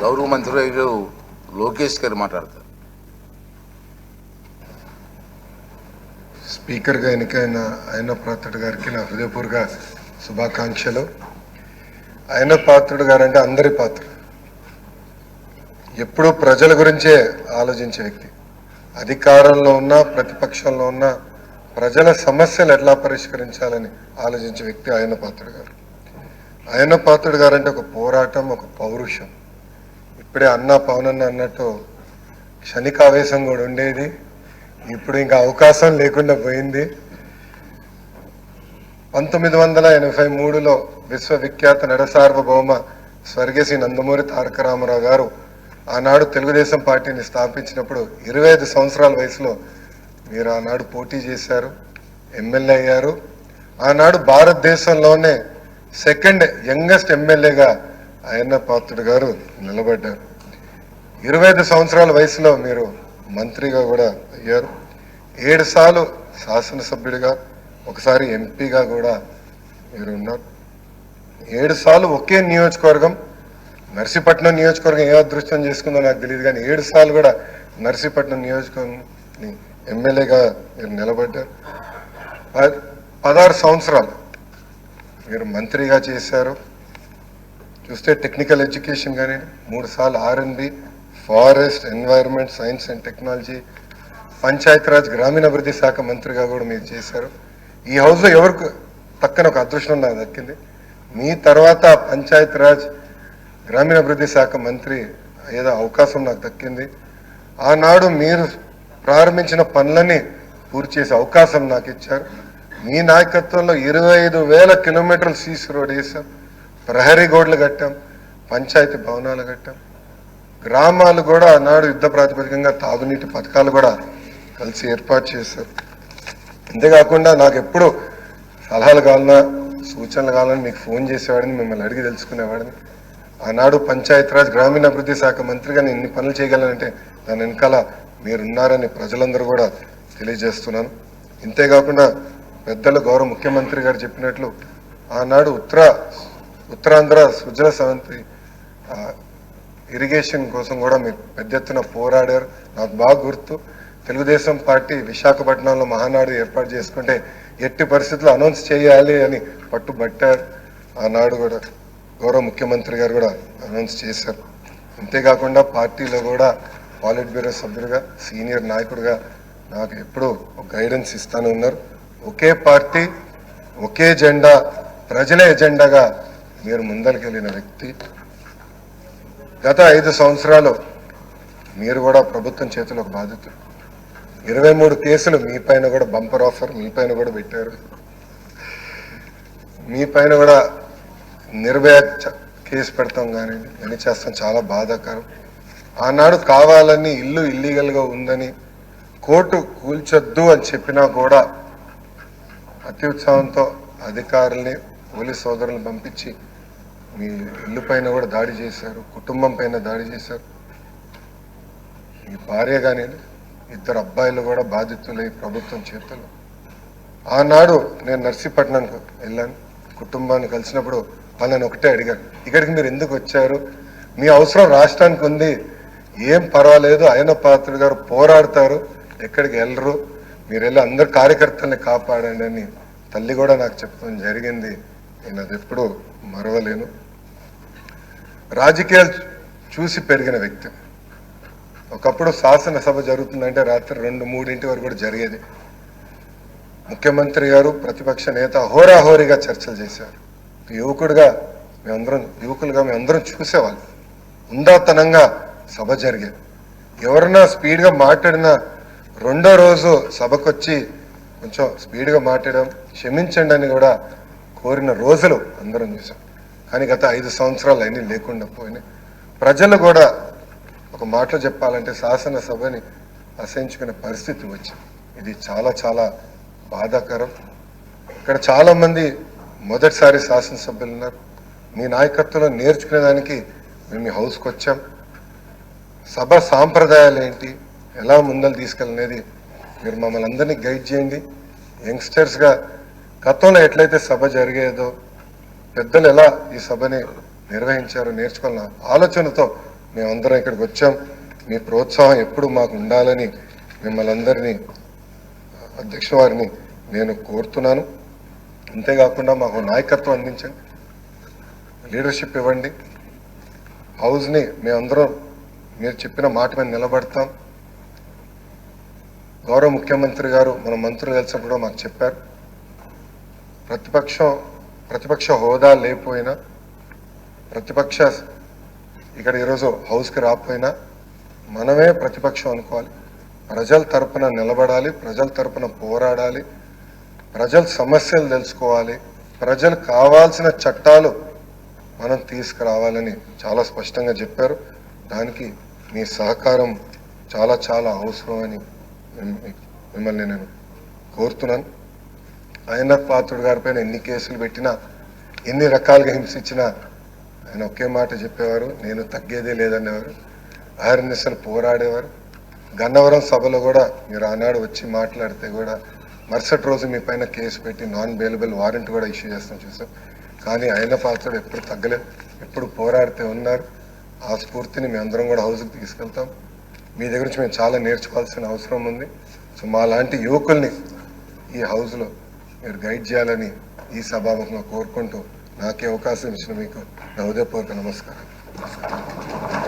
గౌరవ మంత్రి లోకేష్ గారు మాట్లాడతారు. స్పీకర్గా ఎన్నికైన అయ్యన్న పాత్రుడు గారికి నా హృదయపూర్వక శుభాకాంక్షలు. అయ్యన్న పాత్రుడు గారు అంటే అందరి పాత్ర, ఎప్పుడూ ప్రజల గురించే ఆలోచించే వ్యక్తి. అధికారంలో ఉన్నా ప్రతిపక్షంలో ఉన్నా ప్రజల సమస్యలు ఎట్లా పరిష్కరించాలని ఆలోచించే వ్యక్తి అయ్యన్న పాత్రుడు గారు. అయ్యన్న పాత్రుడు గారు అంటే ఒక పోరాటం, ఒక పౌరుషం. ఇప్పుడే పవనన్న అన్నట్టు క్షణికావేశం కూడా ఉండేది, ఇప్పుడు ఇంకా అవకాశం లేకుండా పోయింది. 1983లో విశ్వవిఖ్యాత నడసార్వభౌమ స్వర్గశ్రీ నందమూరి తారక రామారావు గారు ఆనాడు తెలుగుదేశం పార్టీని స్థాపించినప్పుడు 25 సంవత్సరాల వయసులో మీరు ఆనాడు పోటీ చేశారు, ఎమ్మెల్యే అయ్యారు. ఆనాడు భారతదేశంలోనే సెకండ్ యంగెస్ట్ ఎమ్మెల్యేగా అయ్యన్న పాత్రుడు గారు నిలబడ్డారు. 25 సంవత్సరాల వయసులో మీరు మంత్రిగా కూడా అయ్యారు. 7 సార్లు శాసనసభ్యుడిగా, ఒకసారి ఎంపీగా కూడా మీరు ఉన్నారు. 7 సార్లు ఒకే నియోజకవర్గం, నర్సీపట్నం నియోజకవర్గం ఏ అదృష్టం చేసుకుందో నాకు తెలియదు, కానీ 7 సార్లు కూడా నర్సీపట్నం నియోజకవర్గం ఎమ్మెల్యేగా మీరు నిలబడ్డారు. 16 సంవత్సరాలు మీరు మంత్రిగా చేశారు. చూస్తే టెక్నికల్ ఎడ్యుకేషన్ కానీ 3 సార్లు R&B, forest, environment, science and technology, Panchayati Raj గ్రామీణాభివృద్ధి శాఖ మంత్రిగా కూడా మీరు చేశారు. ఈ హౌస్లో ఎవరికి పక్కన ఒక అదృష్టం నాకు దక్కింది, మీ తర్వాత పంచాయతీరాజ్ గ్రామీణాభివృద్ధి శాఖ మంత్రి ఏదో అవకాశం నాకు దక్కింది. ఆనాడు మీరు ప్రారంభించిన పనులని పూర్తి చేసే అవకాశం నాకు ఇచ్చారు. మీ నాయకత్వంలో 25,000 కిలోమీటర్లు సీసీ రోడ్ వేసాం, ప్రహరీ గోడలు కట్టాం, పంచాయతీ భవనాలు కట్టాం, గ్రామాలు కూడా ఆనాడు యుద్ధ ప్రాతిపదికంగా తాగునీటి పథకాలు కూడా కలిసి ఏర్పాటు చేశారు. అంతేకాకుండా నాకు ఎప్పుడు సలహాలు కావాలన్నా సూచనలు కావాలని మీకు ఫోన్ చేసేవాడిని, మిమ్మల్ని అడిగి తెలుసుకునేవాడిని. ఆనాడు పంచాయతీరాజ్ గ్రామీణాభివృద్ధి శాఖ మంత్రిగా నేను ఇన్ని పనులు చేయగలనంటే దాని వెనకాల మీరున్నారని ప్రజలందరూ కూడా తెలియజేస్తున్నాను. ఇంతేకాకుండా పెద్దలు గౌరవ ముఖ్యమంత్రి గారు చెప్పినట్లు ఆనాడు ఉత్తరాంధ్ర సృజన సమితి ఇరిగేషన్ కోసం కూడా మీరు పెద్ద ఎత్తున పోరాడారు. నాకు బాగా గుర్తు, తెలుగుదేశం పార్టీ విశాఖపట్నంలో మహానాడు ఏర్పాటు చేసుకుంటే ఎట్టి పరిస్థితుల్లో అనౌన్స్ చేయాలి అని పట్టుబట్టారు. ఆనాడు కూడా గౌరవ ముఖ్యమంత్రి గారు కూడా అనౌన్స్ చేశారు. అంతేకాకుండా పార్టీలో కూడా పాలిట్ బ్యూరో సభ్యుడిగా, సీనియర్ నాయకుడిగా నాకు ఎప్పుడూ గైడెన్స్ ఇస్తానే ఉన్నారు. ఒకే పార్టీ, ఒకే జెండా, ప్రజలే ఎజెండాగా మీరు ముందరికెళ్ళిన వ్యక్తి. గత 5 సంవత్సరాలు మీరు కూడా ప్రభుత్వం చేతిలో ఒక బాధితులు. 23 కేసులు మీ పైన కూడా బంపర్ ఆఫర్ మీ పైన కూడా పెట్టారు. మీ పైన కూడా నిర్భయ కేసు పెడతాం కానీ అని చేస్తాం, చాలా బాధాకరం. ఆనాడు కావాలని ఇల్లు ఇల్లీగల్గా ఉందని కోర్టు కూల్చొద్దు అని చెప్పినా కూడా అతి ఉత్సాహంతో అధికారుల్ని, పోలీస్ సోదరులను పంపించి మీ ఇల్లు పైన కూడా దాడి చేశారు, కుటుంబం పైన దాడి చేశారు. మీ భార్య కానీ 2 అబ్బాయిలు కూడా బాధితులై ప్రభుత్వం చేతులు. ఆనాడు నేను నర్సీపట్నంకు వెళ్ళాను, కుటుంబాన్ని కలిసినప్పుడు వాళ్ళని ఒకటే అడిగాను, ఇక్కడికి మీరు ఎందుకు వచ్చారు, మీ అవసరం రాష్ట్రానికి ఉంది, ఏం పర్వాలేదు, అయ్యన్న పాత్రుడు గారు పోరాడతారు, ఎక్కడికి వెళ్ళరు, మీరు వెళ్ళి అందరు కార్యకర్తల్ని కాపాడండి అని తల్లి కూడా నాకు చెప్పడం జరిగింది. నేను అది ఎప్పుడూ మరవలేను. రాజకీయాలు చూసి పెరిగిన వ్యక్తి. ఒకప్పుడు శాసనసభ జరుగుతుందంటే రాత్రి 2-3 వరకు కూడా జరిగేది. ముఖ్యమంత్రి గారు, ప్రతిపక్ష నేత హోరాహోరీగా చర్చలు చేశారు. యువకులుగా మేమందరం చూసేవాళ్ళం. ఉందాతనంగా సభ జరిగేది. ఎవరన్నా స్పీడ్గా మాట్లాడినా 2వ రోజు సభకొచ్చి కొంచెం స్పీడ్గా మాట్లాడడం, క్షమించండి అని కూడా కోరిన రోజులు అందరం చూసాం. కానీ గత 5 సంవత్సరాలు అన్నీ లేకుండా పోయినాయి. ప్రజలు కూడా ఒక మాటలో చెప్పాలంటే శాసనసభని అసహించుకునే పరిస్థితి వచ్చింది. ఇది చాలా చాలా బాధాకరం. ఇక్కడ చాలామంది మొదటిసారి శాసనసభ్యులు ఉన్నారు. మీ నాయకత్వంలో నేర్చుకునేదానికి మేము మీ హౌస్కి వచ్చాం. సభ సాంప్రదాయాలు ఏంటి, ఎలా ముందలు తీసుకెళ్ళనేది మీరు మమ్మల్ని అందరినీ గైడ్ చేయండి. యంగ్స్టర్స్గా గతంలో ఎట్లయితే సభ జరిగేదో, పెద్దలు ఎలా ఈ సభని నిర్వహించారో నేర్చుకోవాలన్న ఆలోచనతో మేమందరం ఇక్కడికి వచ్చాం. మీ ప్రోత్సాహం ఎప్పుడు మాకు ఉండాలని మిమ్మల్ని అందరినీ అధ్యక్ష వారిని నేను కోరుతున్నాను. అంతేకాకుండా మాకు నాయకత్వం అందించండి, లీడర్షిప్ ఇవ్వండి. హౌస్ని మేమందరం మీరు చెప్పిన మాట మీద నిలబడతాం. గౌరవ ముఖ్యమంత్రి గారు మన మంత్రులు కలిసినప్పుడు కూడా మాకు చెప్పారు, ప్రతిపక్ష హోదా లేకపోయినా, ప్రతిపక్ష ఇక్కడ ఈరోజు హౌస్కి రాకపోయినా మనమే ప్రతిపక్షం అనుకోవాలి. ప్రజల తరపున నిలబడాలి, ప్రజల తరపున పోరాడాలి, ప్రజల సమస్యలు తెలుసుకోవాలి, ప్రజలు కావాల్సిన చట్టాలు మనం తీసుకురావాలని చాలా స్పష్టంగా చెప్పారు. దానికి మీ సహకారం చాలా చాలా అవసరమని మిమ్మల్ని నేను కోరుతున్నాను. అయ్యన్నథ్ పాత్రుడు గారిపైన ఎన్ని కేసులు పెట్టినా, ఎన్ని రకాలుగా హింసించినా ఆయన ఒకే మాట చెప్పేవారు, నేను తగ్గేదే లేదనేవారు. అహర్నిశలు పోరాడేవారు. గన్నవరం సభలో కూడా మీరు ఆనాడు వచ్చి మాట్లాడితే కూడా మరుసటి రోజు మీ పైన కేసు పెట్టి నాన్ బెయిలబుల్ వారెంట్ కూడా ఇష్యూ చేస్తాం చూసాం. కానీ అయ్యన్న పాత్రుడు ఎప్పుడు తగ్గలేదు, ఎప్పుడు పోరాడితే ఉన్నారు. ఆ స్ఫూర్తిని మేము అందరం కూడా హౌస్కి తీసుకెళ్తాం. మీ దగ్గర నుంచి మేము చాలా నేర్చుకోవాల్సిన అవసరం ఉంది. సో మా లాంటి యువకుల్ని ఈ హౌస్లో మీరు గైడ్ చేయాలని ఈ సభాముఖంగా కోరుకుంటూ నాకే అవకాశం ఇచ్చిన మీకు నా హృదయపూర్వక నమస్కారం.